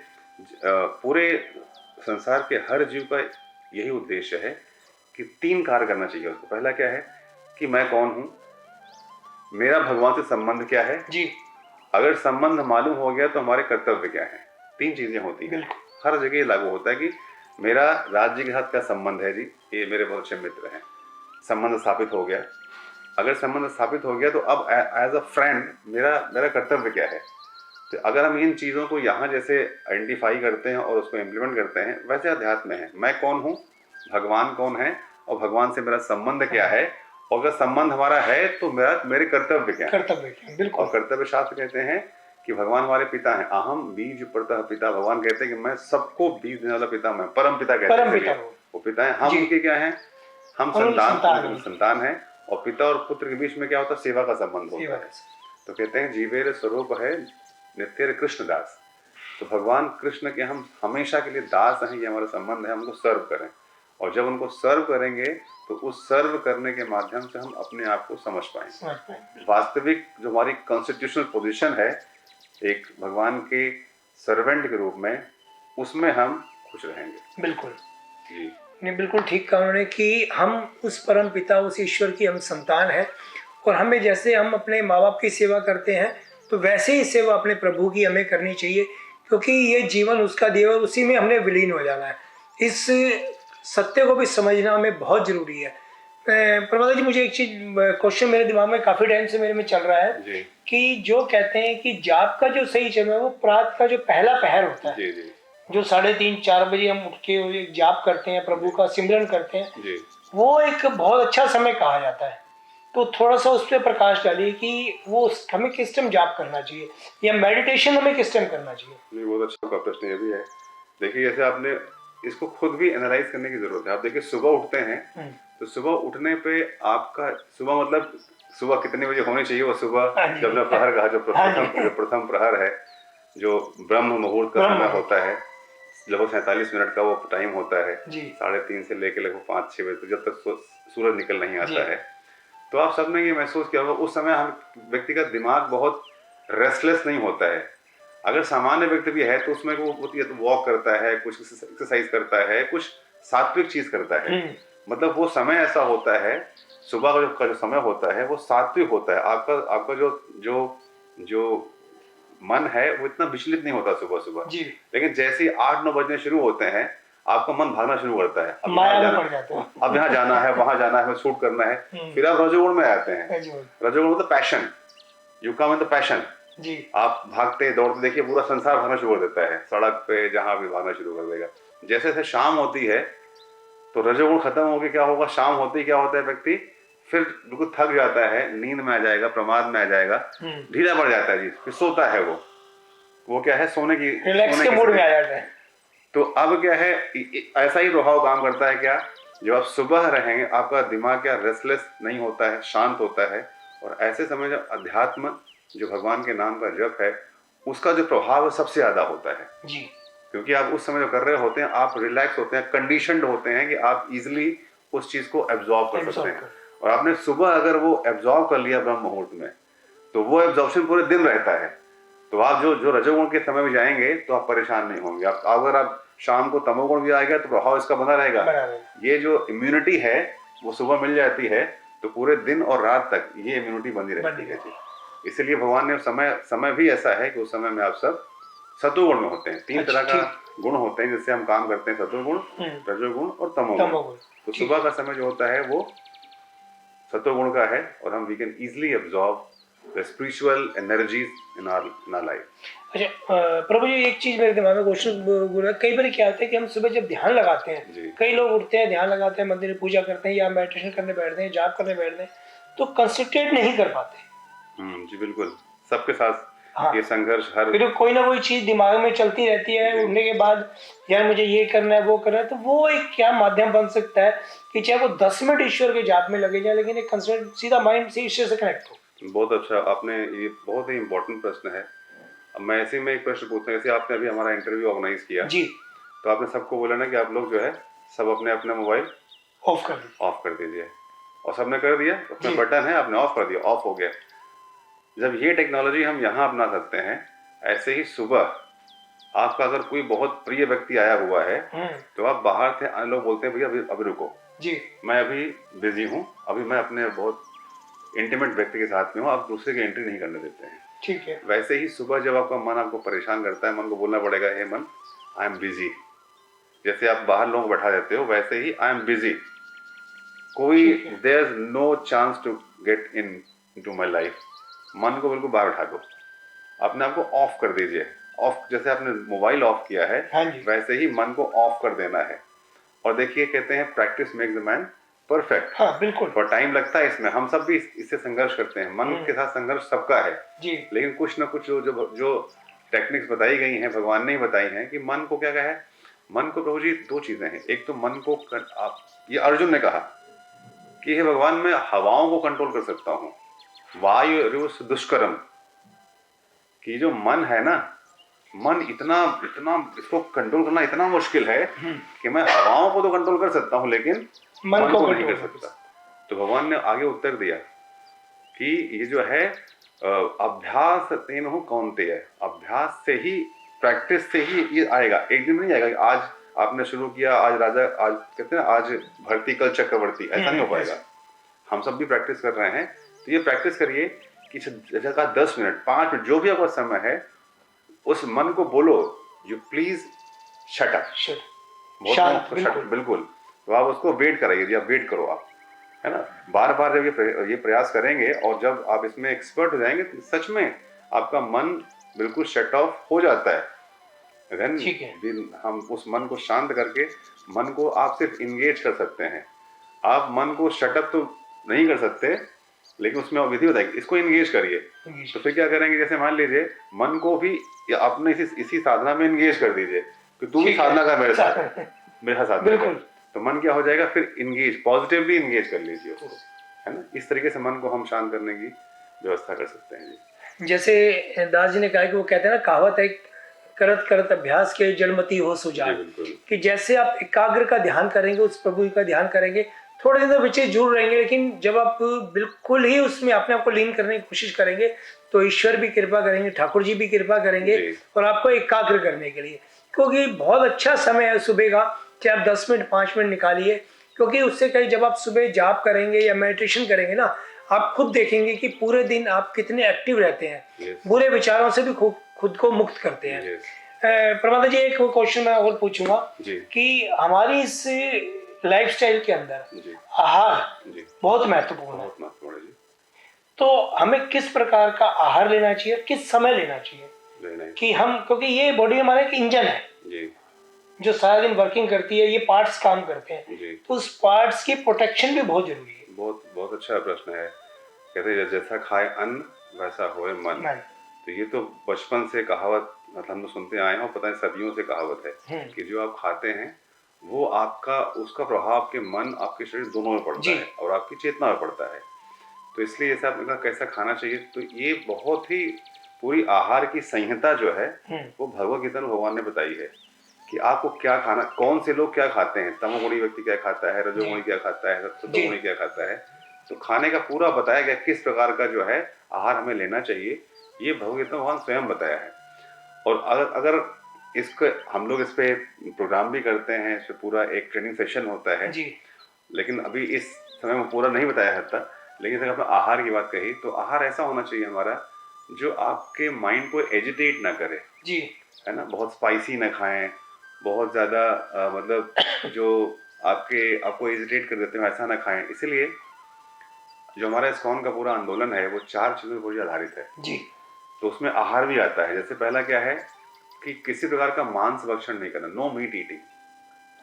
पूरे संसार के हर जीव का यही उद्देश्य है कि 3 कार्य करना चाहिए उसको। पहला क्या है कि मैं कौन हूँ, मेरा भगवान से संबंध क्या है जी। अगर संबंध मालूम हो गया तो हमारे कर्तव्य क्या है। 3 चीजें होती हैं, हर जगह लागू होता है कि मेरा राज्य के साथ क्या संबंध है जी, ये मेरे बहुत अच्छे मित्र हैं, संबंध स्थापित हो गया। अगर संबंध स्थापित हो गया तो अब एज अ फ्रेंड मेरा कर्तव्य क्या है। तो अगर हम इन चीज़ों को यहाँ जैसे आइडेंटिफाई करते हैं और उसको इम्प्लीमेंट करते हैं, वैसे अध्यात्म है। मैं कौन हूँ, भगवान कौन है और भगवान से मेरा संबंध क्या है, और अगर संबंध हमारा है तो मेरे कर्तव्य क्या है। बिल्कुल। और कर्तव्य शास्त्र कहते हैं कि भगवान हमारे पिता हैं। अहम बीज प्रतः पिता, भगवान कहते हैं कि मैं सबको बीज देने वाला पिता, मैं परम पिता कहते हैं, वो पिता है। हम उनके क्या हैं? हम संतान हैं। और पिता और पुत्र के बीच में क्या होता है? सेवा का संबंध होता है। तो कहते हैं जीवेर स्वरूप है नित्य कृष्ण दास। तो भगवान कृष्ण के हम हमेशा के लिए दास हैं, ये हमारा संबंध है, हमको सर्व करें। और जब उनको सर्व करेंगे तो उस सर्व करने के माध्यम से हम अपने आप को समझ पाएंगे। वास्तविक जो हमारी कॉन्स्टिट्यूशनल पोजीशन है एक भगवान के सर्वेंट के रूप में, उसमें हम खुश रहेंगे। बिल्कुल जी, नहीं बिल्कुल ठीक कहा उन्होंने कि हम उस परम पिता, उस ईश्वर की हम संतान हैं, और हमें जैसे हम अपने माँ बाप की सेवा करते हैं तो वैसे ही सेवा अपने प्रभु की हमें करनी चाहिए, क्योंकि ये जीवन उसका दिया और उसी में हमने विलीन हो जाना है। इस सत्य को भी समझना हमें बहुत जरूरी है। प्रभात जी, मुझे एक चीज क्वेश्चन मेरे दिमाग में काफी टाइम से मेरे में चल रहा है जी। कि जो कहते हैं कि जाप का जो सही समय है वो प्रातः का जो पहला पहर होता है जी, जी। जो 3:30-4 बजे हम उठ के जाप करते हैं, प्रभु का सिमरन करते हैं जी। वो एक बहुत अच्छा समय कहा जाता है। तो थोड़ा सा उस पर प्रकाश डालिए कि वो हमें किस टाइम जाप करना चाहिए या मेडिटेशन हमें किस टाइम करना चाहिए। नहीं, बहुत अच्छा प्रश्न ये भी है। देखिए जैसे आपने इसको खुद भी एनालाइज करने की जरूरत है। आप देखिए सुबह उठते हैं तो सुबह उठने पे आपका सुबह मतलब सुबह कितने बजे होनी चाहिए वो सुबह जब प्रहर कहा, जो प्रथम प्रहर है, जो ब्रह्म मुहूर्त का समय होता है, लगभग 47 मिनट का वो टाइम होता है, 3:30 से लेकर लगभग 5-6 बजे तक, जब तक सूरज निकल नहीं आता है। तो आप सबने ये महसूस किया होगा उस समय हम व्यक्ति का दिमाग बहुत रेस्टलेस नहीं होता है। अगर सामान्य व्यक्ति भी है तो उसमें वो वॉक करता है, कुछ एक्सरसाइज करता है, कुछ सात्विक चीज करता है। मतलब वो समय ऐसा होता है, सुबह का जो समय होता है वो सात्विक होता है। आपका जो मन है वो इतना विचलित नहीं होता सुबह सुबह। लेकिन जैसे ही 8-9 बजने शुरू होते हैं आपका मन भागना शुरू करता है। अब यहाँ जाना है, वहां जाना है, शूट करना है। फिर आप रजोगुण में आते हैं। रजोगुण मतलब passion, you come in the passion. आप भागते दौड़ते, देखिए पूरा संसार भागना शुरू कर देता है, सड़क पे जहां भी भागना शुरू कर देगा। जैसे जैसे शाम होती है तो रजोगुण खत्म हो गया, क्या होगा? शाम होते ही क्या होता है, व्यक्ति फिर बिल्कुल थक जाता है, नींद में आ जाएगा, प्रमाद में आ जाएगा, ढीला पड़ जाता है जी, फिर सोता है। वो क्या है, सोने की, रिलैक्स के मूड में आ जाता है। तो अब क्या है, ऐसा ही प्रभाव काम करता है क्या, जब आप सुबह रहेंगे आपका दिमाग क्या रेस्टलेस नहीं होता है, शांत होता है। और ऐसे समय जब अध्यात्म, जो भगवान के नाम का जप है, उसका जो प्रभाव है सबसे ज्यादा होता है जी। क्योंकि आप उस समय जो कर रहे होते हैं, आप रिलैक्स होते हैं, कंडीशनड होते हैं कि आप इजीली उस चीज को एब्जॉर्ब कर सकते हैं। और आपने सुबह अगर वो एब्जॉर्ब कर लिया ब्रह्म मुहूर्त में, तो वो एब्जॉर्प्शन पूरे दिन रहता है। तो आप जो रजोगुण के समय में जाएंगे तो आप परेशान नहीं होंगे। आप अगर आप शाम को तमोगुण भी आएगा तो प्रभाव इसका बना रहेगा। ये जो इम्यूनिटी है वो सुबह मिल जाती है तो पूरे दिन और रात तक ये इम्यूनिटी बनी रहती है जी। इसीलिए भगवान ने समय भी ऐसा है कि उस समय में आप सब सतोगुण में होते हैं। 3 तरह का गुण होते हैं जिससे हम काम करते हैं, सतोगुण, रजोगुण और तमोगुण। तो सुबह का समय जो होता है वो सतोगुण का है और हम we can easily absorb the spiritual energies in our life. अच्छा प्रभु जी, एक चीज मेरे दिमाग में क्वेश्चन, कई बार क्या होता है कि हम सुबह जब ध्यान लगाते हैं, कई लोग उठते हैं, ध्यान लगाते हैं, मंदिर में पूजा करते हैं या मेडिटेशन करने बैठते हैं, जाप करने बैठते हैं, तो कंसंट्रेट नहीं कर पाते। जी बिल्कुल, सबके साथ ये संघर्ष हर फिर कोई ना कोई चीज दिमाग में चलती रहती है उठने के बाद, यार मुझे ये करना है वो करना है। तो वो एक क्या माध्यम बन सकता है कि चाहे वो 10 मिनट ईश्वर के जाप में लगे जाए, लेकिन एक कंसंट्रेट सीधा माइंड से ईश्वर से कनेक्ट हो। बहुत अच्छा, आपने ये बहुत ही इम्पोर्टेंट प्रश्न है। अब मैं ऐसे में एक प्रश्न पूछता हूँ, जैसे आपने अभी हमारा इंटरव्यू ऑर्गेनाइज किया जी, तो आपने सबको बोला ना कि आप लोग जो है सब अपने अपने मोबाइल ऑफ कर दीजिए, और सबने कर दिया, उसमें बटन है, आपने ऑफ कर दिया, ऑफ हो गया। जब ये टेक्नोलॉजी हम यहाँ अपना सकते हैं, ऐसे ही सुबह आपका अगर कोई बहुत प्रिय व्यक्ति आया हुआ है तो आप बाहर थे, लोग बोलते हैं भैया अभी रुको जी, मैं अभी बिजी हूँ, अभी मैं अपने बहुत इंटीमेट व्यक्ति के साथ में हूँ, आप दूसरे की एंट्री नहीं करने देते हैं। ठीक है। वैसे ही सुबह जब आपका मन आपको परेशान करता है, मन को बोलना पड़ेगा, हे मन आई एम बिजी। जैसे आप बाहर लोग बैठा देते हो, वैसे ही आई एम बिजी, कोई there is no chance to get into my life. मन को बिल्कुल बाहर उठा दो, अपने आप को ऑफ कर दीजिए। ऑफ, जैसे आपने मोबाइल ऑफ किया है, वैसे ही मन को ऑफ कर देना है। और देखिए, कहते हैं practice makes the man perfect. हाँ, बिल्कुल। और टाइम लगता है इसमें, हम सब भी इससे संघर्ष करते हैं, मन के साथ संघर्ष सबका है जी। लेकिन कुछ ना कुछ जो टेक्निक्स बताई गई हैं, भगवान ने ही बताई हैं कि मन को क्या है। मन को प्रभु जी 2 चीजें हैं। एक तो मन को ये अर्जुन ने कहा कि हे भगवान, मैं हवाओं को कंट्रोल कर सकता हूँ, वायु दुष्करम, कि जो मन है ना, मन इतना इसको कंट्रोल करना इतना मुश्किल है कि मैं हवाओं को तो कंट्रोल कर सकता हूँ लेकिन मन को नहीं कर सकता। तो भगवान ने आगे उत्तर दिया कि ये जो है अभ्यास तेन कौन्तेय, अभ्यास से ही, प्रैक्टिस से ही ये आएगा। एक दिन में नहीं आएगा। आज आपने शुरू किया, आज राजा, आज कहते हैं आज भर्ती कल चक्रवर्ती, ऐसा नहीं हो पाएगा। हम सब भी प्रैक्टिस कर रहे हैं, तो ये प्रैक्टिस करिए कि जैसे कहा 10 मिनट 5 मिनट जो भी आपका समय है, उस मन को बोलो यू प्लीज शट अप, बिल्कुल। तो आप उसको वेट कराइए जी, आप वेट करो, आप है ना, बार बार जब ये प्रयास करेंगे और जब आप इसमें एक्सपर्ट हो जाएंगे तो सच में आपका मन बिल्कुल शट ऑफ हो जाता है। देन हम उस मन को शांत करके मन को आप सिर्फ इंगेज कर सकते हैं। आप मन को शट अप तो नहीं कर सकते, लेकिन उसमें विधि बताएगी, इसको इंगेज करिए। तो फिर क्या करेंगे, जैसे मान लीजिए मन को भी अपने इसी साधना में इंगेज कर दीजिए कि तू भी साधना कर मेरे साथ बिल्कुल। तो मन क्या हो जाएगा फिर, इंगेज, पॉजिटिवली इंगेज कर लीजिए उसको, है ना। इस तरीके से मन को हम शांत करने की व्यवस्था कर सकते हैं जी। जैसे दास जी ने कहा कि वो कहते हैं ना, कहावत है, करत करत अभ्यास के जड़मती हो सुजान, कि जैसे आप एकाग्र का ध्यान करेंगे, उस प्रभु का ध्यान करेंगे, थोड़े दिन तो बच्चे जुड़ रहेंगे, लेकिन जब आप बिल्कुल ही उसमें अपने आप को लीन करने की कोशिश करेंगे तो ईश्वर भी कृपा करेंगे, ठाकुर जी भी कृपा करेंगे और आपको एकाग्र करने के लिए। क्योंकि बहुत अच्छा समय है सुबह का, चाहे आप 10 मिनट 5 मिनट निकालिए, क्योंकि उससे कहीं जब आप सुबह जाप करेंगे या मेडिटेशन करेंगे ना, आप खुद देखेंगे कि पूरे दिन आप कितने एक्टिव रहते हैं, बुरे विचारों से भी खुद को मुक्त करते हैं। प्रमादा जी, एक क्वेश्चन मैं और पूछूंगा कि हमारी इस लाइफस्टाइल के अंदर आहार बहुत महत्वपूर्ण है, तो हमें किस प्रकार का आहार लेना चाहिए, किस समय लेना चाहिए कि हम, क्योंकि ये बॉडी हमारा एक इंजन है जो सारा दिन वर्किंग करती है, ये पार्ट्स काम करते हैं, तो उस पार्ट्स की प्रोटेक्शन भी बहुत जरूरी है। बहुत अच्छा प्रश्न है। कहते हैं जैसा खाए अन्न वैसा होए मन। तो ये तो बचपन से कहावत मतलब हम लोग सुनते आए हैं और पता है सदियों से कहावत है कि जो आप खाते हैं वो आपका उसका प्रभाव आपके मन आपके शरीर दोनों में पड़ता है और आपकी चेतना में पड़ता है। तो इसलिए जैसे आपने कहा कैसा खाना चाहिए, तो ये बहुत ही पूरी आहार की संहिता जो है वो भगवद गीता में भगवान ने बताई है कि आपको क्या खाना, कौन से लोग क्या खाते हैं, तमोगुणी व्यक्ति क्या खाता है, रजोगुणी क्या खाता है, सत्वगुणी क्या खाता है। तो खाने का पूरा बताया गया किस प्रकार का जो है आहार हमें लेना चाहिए, ये भगवद गीता में भगवान स्वयं बताया है। और अगर इसको हम लोग इस पे प्रोग्राम भी करते हैं, इस पे पूरा एक ट्रेनिंग सेशन होता है जी। लेकिन अभी इस समय में पूरा नहीं बताया जाता। लेकिन अगर आपने आहार की बात कही तो आहार ऐसा होना चाहिए हमारा जो आपके माइंड को एजिटेट ना करे जी, है ना। बहुत स्पाइसी ना खाएं, बहुत ज़्यादा मतलब जो आपको एजिटेट कर देते हैं ऐसा ना खाएं। इसीलिए जो हमारा इस्कॉन का पूरा आंदोलन है वो 4 चीज़ों पर पूरी आधारित है जी। तो उसमें आहार भी आता है। जैसे पहला क्या है कि किसी प्रकार का मांस भक्षण नहीं करना, नो मीट ईटिंग,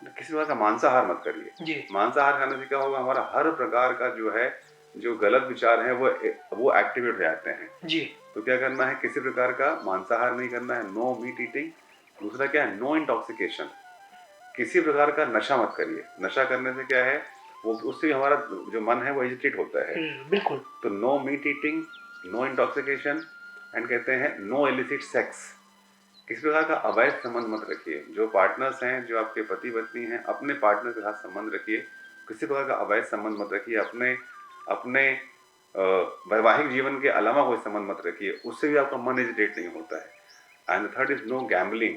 किसी प्रकार का मांसाहार मत करिए। मांसाहार खाने से क्या होगा, हमारा हर प्रकार का जो है जो गलत विचार है वो एक्टिवेट हो जाते हैं जी। तो क्या करना है, किसी प्रकार का मांसाहार नहीं करना है, नो मीट ईटिंग। दूसरा क्या है, नो इंटॉक्सिकेशन, किसी प्रकार का नशा मत करिए। नशा करने से क्या है, वो उससे हमारा जो मन है वो एजिटेट होता है बिल्कुल। तो no meat eating, no intoxication and कहते हैं नो इलिसिट सेक्स, किसी प्रकार का अवैध संबंध मत रखिए। जो पार्टनर्स हैं, जो आपके पति पत्नी हैं, अपने पार्टनर के साथ संबंध रखिए, किसी प्रकार का अवैध संबंध मत रखिए। अपने वैवाहिक जीवन के अलावा कोई संबंध मत रखिए, उससे भी आपका मन एजिटेट नहीं होता है। And third is no gambling,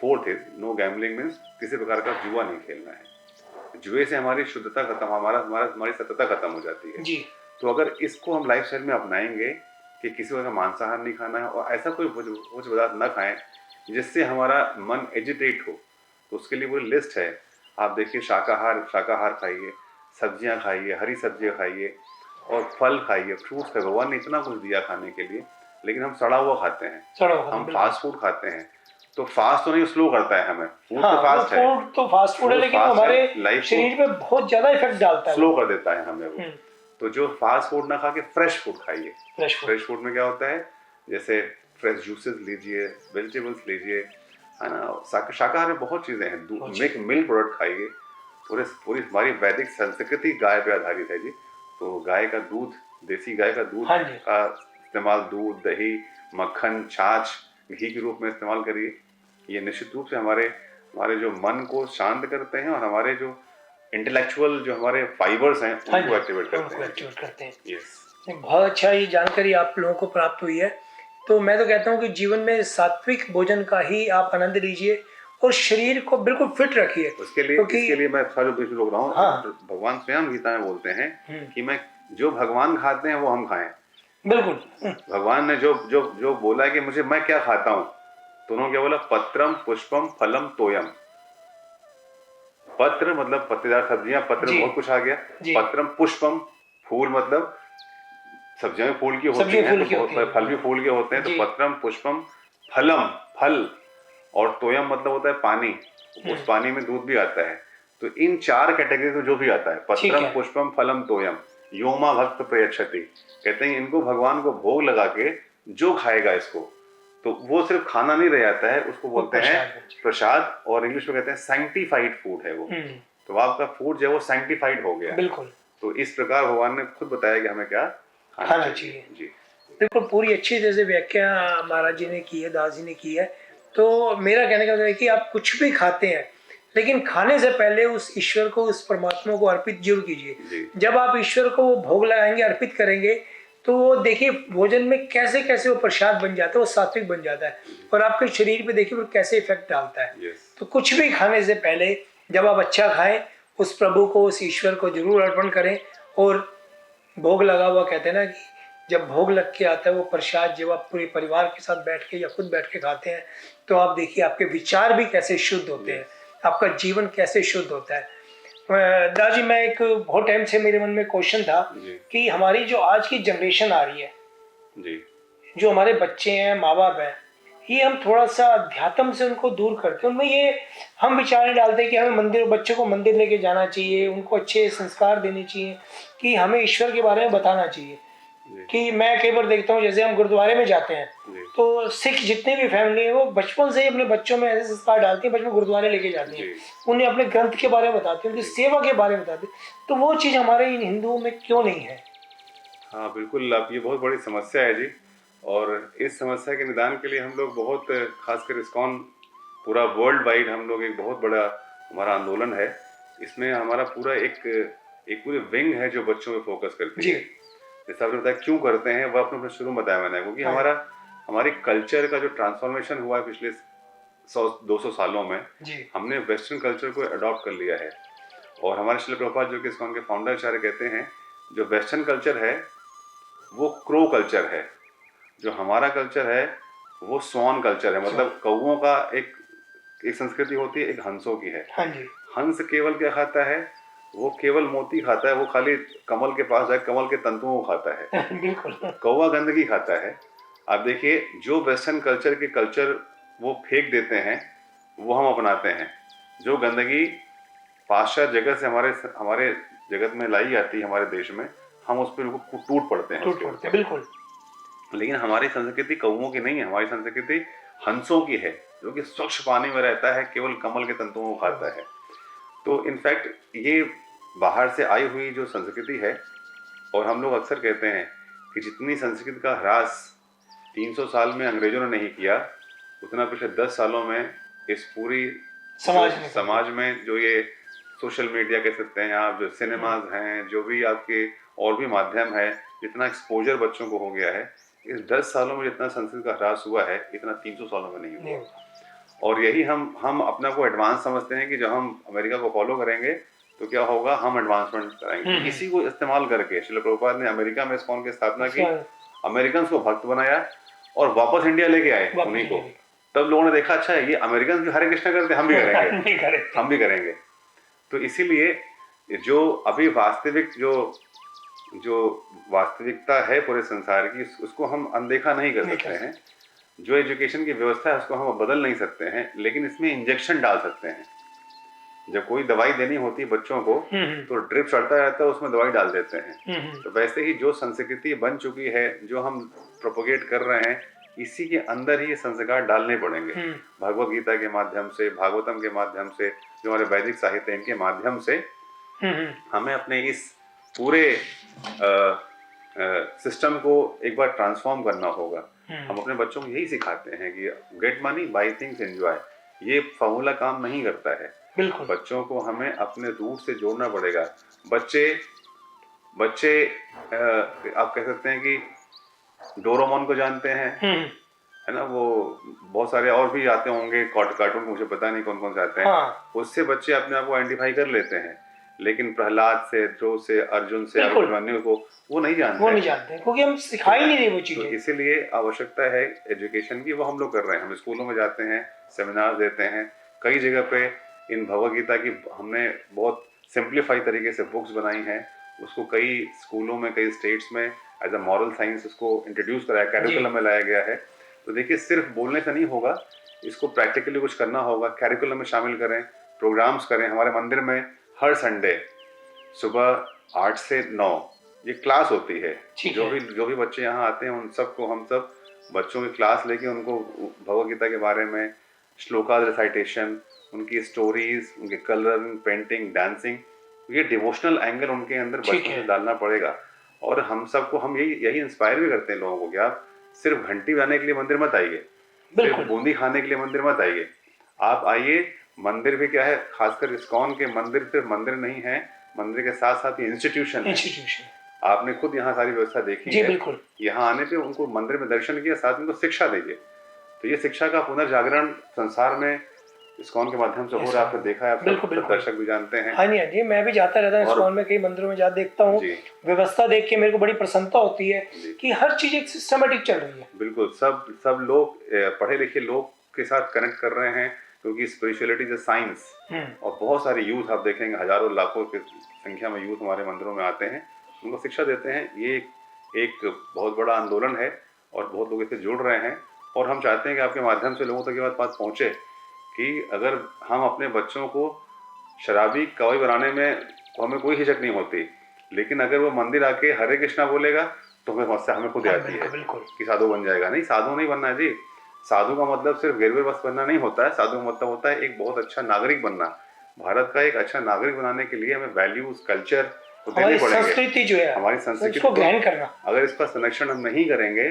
fourth is no gambling means किसी प्रकार का जुआ नहीं खेलना है। जुए से हमारी शुद्धता खत्म, हमारी सत्यता खत्म हो जाती है जी। तो अगर इसको हम लाइफ स्टाइल में अपनाएंगे कि किसी प्रकार का मांसाहार नहीं खाना है और ऐसा कोई भोज्य पदार्थ न खाएं जिससे हमारा मन एजिटेट हो, तो उसके लिए वो लिस्ट है। आप देखिए, शाकाहार खाइए, सब्जियां खाइए, हरी सब्जियां खाइए और फल खाइए, फ्रूट्स खाइए। भगवान ने इतना कुछ दिया खाने के लिए, लेकिन हम सड़ा हुआ खाते हैं, हम फास्ट फूड खाते हैं। तो फास्ट तो नहीं, स्लो करता है हमें। फूड तो फास्ट है, फूड तो फास्ट फूड है, लेकिन हमारे शरीर पे बहुत ज्यादा इफेक्ट डालता है, स्लो कर देता है हमें वो। तो जो फास्ट फूड ना खा के फ्रेश फूड खाइए। फ्रेश फूड में क्या होता है, जैसे फ्रेश जूसेस लीजिए, वेजिटेबल्स लीजिए, है ना। शाकाहार में बहुत चीजें हैं, मिल्क प्रोडक्ट खाइए। पूरी हमारी वैदिक संस्कृति गाय पे आधारित है जी। तो गाय का दूध, देसी गाय का दूध का इस्तेमाल, दूध, दही, मक्खन, छाछ, घी के रूप में इस्तेमाल करिए। ये निश्चित रूप से हमारे जो मन को शांत करते हैं और हमारे जो इंटेलेक्चुअल जो हमारे फाइबर्स हैं उनको एक्टिवेट करते हैं। यस, बहुत अच्छा ये जानकारी आप लोगों को प्राप्त हुई है। तो मैं तो कहता हूँ कि जीवन में सात्विक भोजन का ही आप आनंद लीजिए और शरीर को बिल्कुल फिट रखिए। इसके लिए मैं थोड़ा बीच में रोक रहा हूँ। हाँ। भगवान स्वयं गीता में बोलते हैं कि मैं जो भगवान खाते हैं वो हम खाएं। बिल्कुल, भगवान ने जो बोला है कि मैं क्या खाता हूँ, तो उन्होंने क्या बोला, पत्रम पुष्पम फलम तोयम। पत्र मतलब पत्तेदार सब्जियां, पत्र में बहुत कुछ आ गया। पत्रम पुष्पम, फूल मतलब सब्जियां भी फूल की होती हैं, तो फल भी फूल के होते हैं। तो पत्रम पुष्पम फलम, फल, और तोयम मतलब होता है पानी, उस पानी में दूध भी आता है। तो इन 4 कैटेगरी में जो भी आता है, पत्रम पुष्पम फलम तोयम, योमा भक्त प्रयच्छति, कहते हैं इनको भगवान को भोग लगा के जो खाएगा इसको, तो वो सिर्फ खाना नहीं रह जाता है, उसको बोलते हैं प्रसाद, और इंग्लिश में कहते हैं सैंक्टिफाइड फूड है वो। तो आपका फूड जो है वो सैंक्टिफाइड हो गया। बिल्कुल। तो इस प्रकार भगवान ने खुद बताया कि हमें क्या खाना चाहिए जी। बिल्कुल, पूरी अच्छी तरह से व्याख्या महाराज जी ने की है, दास जी ने की है। तो मेरा कहने का मतलब है कि आप कुछ भी खाते हैं, लेकिन खाने से पहले उस ईश्वर को, उस परमात्मा को अर्पित जरूर कीजिए। जब आप ईश्वर को भोग लगाएंगे, अर्पित करेंगे, तो वो देखिए भोजन में कैसे कैसे वो प्रसाद बन जाता है, वो सात्विक बन जाता है और आपके शरीर पे देखिए वो कैसे इफेक्ट डालता है। तो कुछ भी खाने से पहले जब आप अच्छा खाएं, उस प्रभु को, उस ईश्वर को जरूर अर्पण करें। और भोग लगा हुआ, कहते हैं ना कि जब भोग लग के आता है वो प्रसाद, जब आप पूरे परिवार के साथ बैठ के या खुद बैठ के खाते हैं, तो आप देखिए आपके विचार भी कैसे शुद्ध होते हैं, आपका जीवन कैसे शुद्ध होता है। दादाजी, मैं एक बहुत टाइम से मेरे मन में क्वेश्चन था कि हमारी जो आज की जनरेशन आ रही है जी, जो हमारे बच्चे हैं, माँ बाप हैं, ये हम थोड़ा सा अध्यात्म से उनको दूर करते हैं। उनमें ये हम विचार डालते हैं कि हमें मंदिर, बच्चों को मंदिर लेके जाना चाहिए, उनको अच्छे संस्कार देने चाहिए, कि हमें ईश्वर के बारे में बताना चाहिए। कि मैं कई बार देखता हूँ, जैसे हम गुरुद्वारे में जाते हैं तो सिख जितने भी फैमिली है वो बचपन से ही अपने बच्चों में ऐसे संस्कार डालती है, बचपन गुरुद्वारे लेके जाती हैं, उन्हें अपने ग्रंथ के बारे में बताती हैं, उनकी सेवा के बारे में बताती हैं। तो वो चीज़ हमारे इन हिंदुओं में क्यों नहीं है? हाँ बिल्कुल, अब ये बहुत बड़ी समस्या है जी। और इस समस्या के निदान के लिए हम लोग बहुत, खासकर इस्कॉन, पूरा वर्ल्ड वाइड हम लोग एक बहुत बड़ा हमारा आंदोलन है। इसमें हमारा पूरा एक पूरी विंग है जो बच्चों पे फोकस करती है। जैसे आपने बताया क्यों करते हैं, वह अपने शुरू में बताया मैंने, क्योंकि हमारी कल्चर का जो ट्रांसफॉर्मेशन हुआ है पिछले 100-200 सालों में, हमने वेस्टर्न कल्चर को अडॉप्ट कर लिया है। और हमारे श्रील प्रभुपाद जो कि इस्कॉन के फाउंडर आचार्य कहते हैं, जो वेस्टर्न कल्चर है वो क्रो कल्चर है, जो हमारा कल्चर है वो स्वान कल्चर है। मतलब कौओं का एक संस्कृति होती है, एक हंसों की है। हाँ जी। हंस केवल क्या खाता है? वो केवल मोती खाता है, वो खाली कमल के पास जाए कमल के तंतुओं को खाता है। बिल्कुल। कौवा गंदगी खाता है। आप देखिए, जो वेस्टर्न कल्चर के कल्चर वो फेंक देते हैं वो हम अपनाते हैं। जो गंदगी पाश्चात्य जगत से हमारे जगत में लाई जाती है, हमारे देश में, हम उस पर टूट पड़ते हैं। बिल्कुल। लेकिन हमारी संस्कृति कौओं की नहीं है, हमारी संस्कृति हंसों की है, जो कि स्वच्छ पानी में रहता है, केवल कमल के तंतुओं को खाता है। तो इनफैक्ट ये बाहर से आई हुई जो संस्कृति है, और हम लोग अक्सर कहते हैं कि जितनी संस्कृति का ह्रास 300 साल में अंग्रेजों ने नहीं किया, उतना पिछले 10 सालों में इस पूरी समाज में जो ये सोशल मीडिया कह सकते हैं आप, जो सिनेमाज हैं, जो भी आपके और भी माध्यम है, जितना एक्सपोजर बच्चों को हो गया है, इस 10 सालों में जितना संस्कृत का ह्रास हुआ है, इतना 300 सालों में नहीं हुआ। और यही हम अपना को एडवांस समझते हैं कि जब हम अमेरिका को फॉलो करेंगे तो क्या होगा, हम एडवांसमेंट कराएंगे। इसी को इस्तेमाल करके श्रील प्रभुपाद ने अमेरिका में इस्कॉन की स्थापना की, अमेरिकन को भक्त बनाया और वापस इंडिया लेके आए उन्हीं को। तब लोगों ने देखा, अच्छा ये अमेरिकन भी हरे कृष्णा करते, हम भी करेंगे। हम भी करेंगे। तो इसीलिए जो अभी वास्तविक जो वास्तविकता है पूरे संसार की, उसको हम अनदेखा नहीं कर सकते हैं। जो एजुकेशन की व्यवस्था है उसको हम बदल नहीं सकते हैं, लेकिन इसमें इंजेक्शन डाल सकते हैं। जब कोई दवाई देनी होती है बच्चों को तो ड्रिप चढ़ता रहता है, उसमें दवाई डाल देते हैं। तो वैसे ही जो संस्कृति बन चुकी है, जो हम प्रोपोगेट कर रहे हैं, इसी के अंदर ही ये संस्कार डालने पड़ेंगे। भगवत गीता के माध्यम से, भागवतम के माध्यम से, जो हमारे वैदिक साहित्य है, इनके माध्यम से हमें अपने इस पूरे सिस्टम को एक बार ट्रांसफॉर्म करना होगा। हम अपने बच्चों को यही सिखाते हैं कि get money, buy things, enjoy. ये फॉर्मूला काम नहीं करता है। बच्चों को हमें अपने रूट से जोड़ना पड़ेगा। बच्चे आप कह सकते हैं कि डोरेमोन को जानते हैं, है ना? वो बहुत सारे और भी आते होंगे कार्टून, मुझे पता नहीं कौन कौन से आते हैं। उससे बच्चे अपने आप को आइडेंटिफाई कर लेते हैं, लेकिन प्रहलाद से, ध्रुव से, अर्जुन से, अभिमन्यु को वो नहीं जानते, क्योंकि हम सिखा ही नहीं रहे वो चीजें। तो इसीलिए आवश्यकता है एजुकेशन की, वो हम लोग कर रहे हैं। हम स्कूलों में जाते हैं, सेमिनार देते हैं, कई जगह पे इन भगवत गीता की हमने बहुत सिंप्लीफाई तरीके से बुक्स बनाई हैं। उसको कई स्कूलों में, कई स्टेट्स में एज अ मॉरल साइंस उसको इंट्रोड्यूस कराया, कैरिकुलम में लाया गया है। तो देखिए, सिर्फ बोलने से नहीं होगा, इसको प्रैक्टिकली कुछ करना होगा। कैरिकुलम में शामिल करें, प्रोग्राम्स करें। हमारे मंदिर में हर संडे सुबह 8 से 9 ये क्लास होती है। जो भी बच्चे यहाँ आते हैं, उन सबको हम सब बच्चों की क्लास लेके उनको भगवत गीता के बारे में श्लोका रिसाइटेशन, उनकी स्टोरीज, उनके कलरिंग, पेंटिंग, डांसिंग, ये डिवोशनल एंगल उनके अंदर बच्चों से डालना पड़ेगा। और हम सबको हम यही इंस्पायर भी करते हैं लोगों को कि आप सिर्फ घंटी बजाने के लिए मंदिर मत आइए, सिर्फ बूंदी खाने के लिए मंदिर मत आइए। आप आइए, मंदिर भी क्या है, खासकर इस्कॉन के मंदिर सिर्फ मंदिर नहीं है, मंदिर के साथ साथ ये इंस्टीट्यूशन है। आपने खुद यहाँ सारी व्यवस्था देखी है। यहाँ आने पे उनको मंदिर में दर्शन किया, साथ में उनको शिक्षा दीजिए। तो ये शिक्षा का पुनर्जागरण संसार में इस्कॉन के माध्यम से हो रहा है। आपने देखा है, आप दर्शक भी जानते हैं। हाँ जी, मैं भी जाता रहता हूँ इस्कॉन में, कई मंदिरों में जा देखता हूँ। व्यवस्था देख के मेरे को बड़ी प्रसन्नता होती है कि हर चीज एक सिस्टमेटिक चल रही है। बिल्कुल, सब लोग पढ़े लिखे लोग के साथ कनेक्ट कर रहे हैं, क्योंकि स्पिरिचुअलिटी इज साइंस। और बहुत सारे यूथ आप देखेंगे, हजारों लाखों की संख्या में यूथ हमारे मंदिरों में आते हैं, उनको शिक्षा देते हैं। ये एक बहुत बड़ा आंदोलन है और बहुत लोग इससे जुड़ रहे हैं। और हम चाहते हैं कि आपके माध्यम से लोगों तक ये बात पहुँचे कि अगर हम अपने बच्चों को शराबी कवि बनाने में हमें कोई हिचक नहीं होती, लेकिन अगर वो मंदिर आके हरे कृष्णा बोलेगा तो हमें समस्या हमें खुद आती है बिल्कुल कि साधु बन जाएगा। नहीं, साधु नहीं बनना है जी। साधु का मतलब सिर्फ गिरवे बस बनना नहीं होता है। साधु का मतलब होता है एक बहुत अच्छा नागरिक बनना। भारत का एक अच्छा नागरिक बनाने के लिए हमें वैल्यूज, कल्चर को देने पड़ेंगे। संस्कृति जो है, हमारी संस्कृति को ग्रहण करना। अगर इसका संरक्षण हम नहीं करेंगे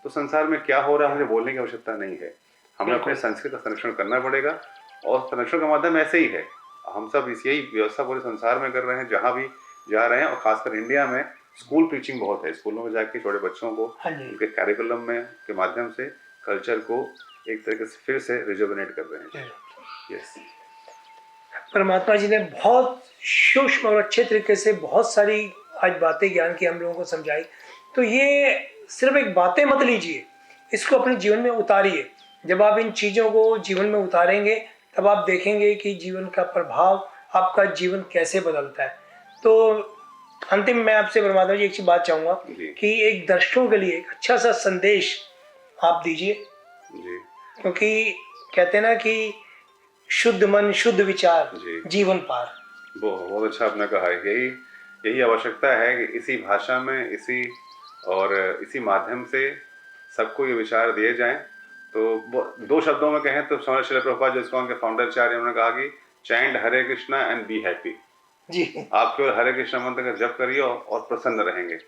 तो संसार में क्या हो रहा है मुझे बोलने की आवश्यकता नहीं है। हमें अपने संस्कृति का संरक्षण करना पड़ेगा और संरक्षण का माध्यम ऐसे ही है। हम सब यही व्यवस्था पूरे संसार में कर रहे हैं, जहाँ भी जा रहे हैं। और खासकर इंडिया में स्कूल टीचिंग बहुत है। स्कूलों में जाके छोटे बच्चों को उनके कैरिकुलम में के माध्यम से कल्चर को एक तरीके से फिर से रिजुविनेट कर रहे हैं। यस, परमात्मा जी ने बहुत सूक्ष्म और अच्छे तरीके से बहुत सारी आज बातें ज्ञान की हम लोगों को समझाई। तो ये सिर्फ एक बातें मत लीजिए, इसको अपने जीवन में उतारिए। जब आप इन चीज़ों को जीवन में उतारेंगे तब आप देखेंगे कि जीवन का प्रभाव, आपका जीवन कैसे बदलता है। तो अंतिम मैं आपसे परमात्मा जी एक चीज बात चाहूँगा कि एक दर्शकों के लिए एक अच्छा सा संदेश आप दीजिए, क्योंकि कहते हैं ना कि शुद्ध मन शुद्ध विचार जीवन पार। बहुत अच्छा आपने कहा है। यही आवश्यकता है कि इसी भाषा में, इसी माध्यम से सबको ये विचार दिए जाएं। तो दो शब्दों में कहें तो स्वामी श्रील प्रभुपाद, जिसको उनके फाउंडर आचार्य, उन्होंने कहा कि chant Hare Krishna and be happy जी। आप केवल हरे कृष्णा मंत्र का जप करिए और प्रसन्न रहेंगे।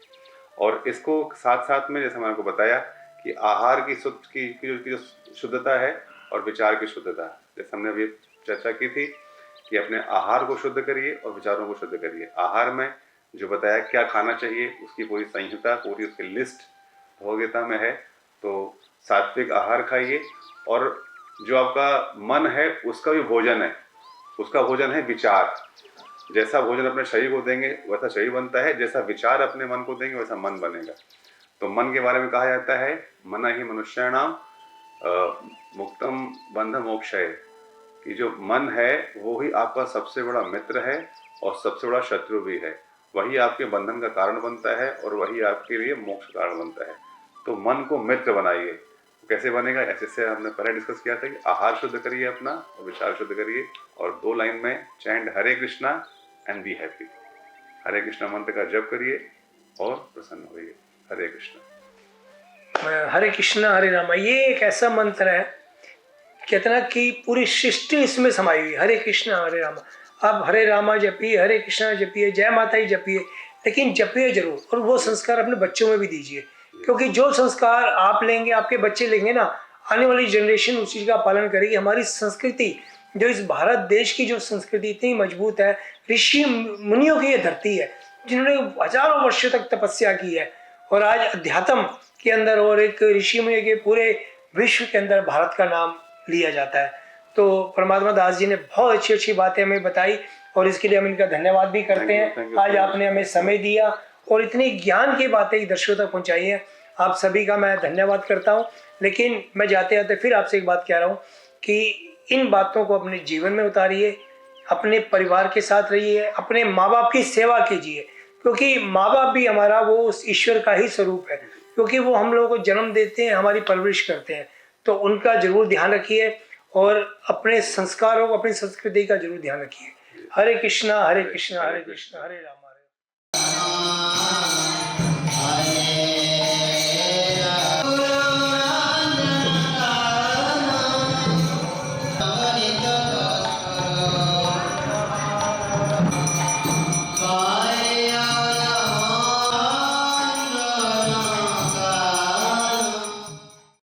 और इसको साथ साथ में जैसे मैंने आपको बताया कि आहार की जो शुद्धता है और विचार की शुद्धता, जैसे हमने अभी चर्चा की थी कि अपने आहार को शुद्ध करिए और विचारों को शुद्ध करिए। आहार में जो बताया क्या खाना चाहिए, उसकी पूरी संहिता, पूरी उसकी लिस्ट भगवद्गीता में है। तो सात्विक आहार खाइए। और जो आपका मन है उसका भी भोजन है, उसका भोजन है विचार। जैसा भोजन अपने शरीर को देंगे वैसा शरीर बनता है, जैसा विचार अपने मन को देंगे वैसा मन बनेगा। तो मन के बारे में कहा जाता है मन ही मनुष्याणाम मुक्तम बंध मोक्षय, कि जो मन है वो ही आपका सबसे बड़ा मित्र है और सबसे बड़ा शत्रु भी है। वही आपके बंधन का कारण बनता है और वही आपके लिए मोक्ष का कारण बनता है। तो मन को मित्र बनाइए। कैसे बनेगा, ऐसे से हमने पहले डिस्कस किया था कि आहार शुद्ध करिए अपना और विचार शुद्ध करिए। और 2 लाइन में chant Hare Krishna and be happy. Hare Krishna मंत्र का जप करिए और प्रसन्न होइए। हरे कृष्णा। हरे कृष्णा हरे रामा, ये एक ऐसा मंत्र है, कहते ना कि पूरी सृष्टि इसमें समाई हुई। हरे कृष्णा हरे रामा, आप हरे रामा जपिए, हरे कृष्णा जपिए, जय माता ही जपिए, लेकिन जपिए जरूर। और वो संस्कार अपने बच्चों में भी दीजिए, क्योंकि जो संस्कार आप लेंगे, आपके बच्चे लेंगे ना, आने वाली जनरेशन उस चीज़ का पालन करेगी। हमारी संस्कृति, जो इस भारत देश की जो संस्कृति इतनी मजबूत है, ऋषि मुनियों की ये धरती है जिन्होंने हजारों वर्षों तक तपस्या की है। और आज अध्यात्म के अंदर और एक ऋषि मुनि के पूरे विश्व के अंदर भारत का नाम लिया जाता है। तो परमात्मा दास जी ने बहुत अच्छी अच्छी बातें हमें बताई और इसके लिए हम इनका धन्यवाद भी करते हैं। आज आपने हमें समय दिया और इतनी ज्ञान की बातें दर्शकों तक पहुंचाई है। आप सभी का मैं धन्यवाद करता हूं। लेकिन मैं जाते जाते फिर आपसे एक बात कह रहा हूं कि इन बातों को अपने जीवन में उतारिए, अपने परिवार के साथ रहिए, अपने माँ बाप की सेवा कीजिए, क्योंकि माँ बाप भी हमारा वो उस ईश्वर का ही स्वरूप है, क्योंकि वो हम लोगों को जन्म देते हैं, हमारी परवरिश करते हैं। तो उनका जरूर ध्यान रखिए और अपने संस्कारों को, अपनी संस्कृति का जरूर ध्यान रखिए। हरे कृष्णा हरे कृष्णा हरे कृष्णा हरे राम हरे राम।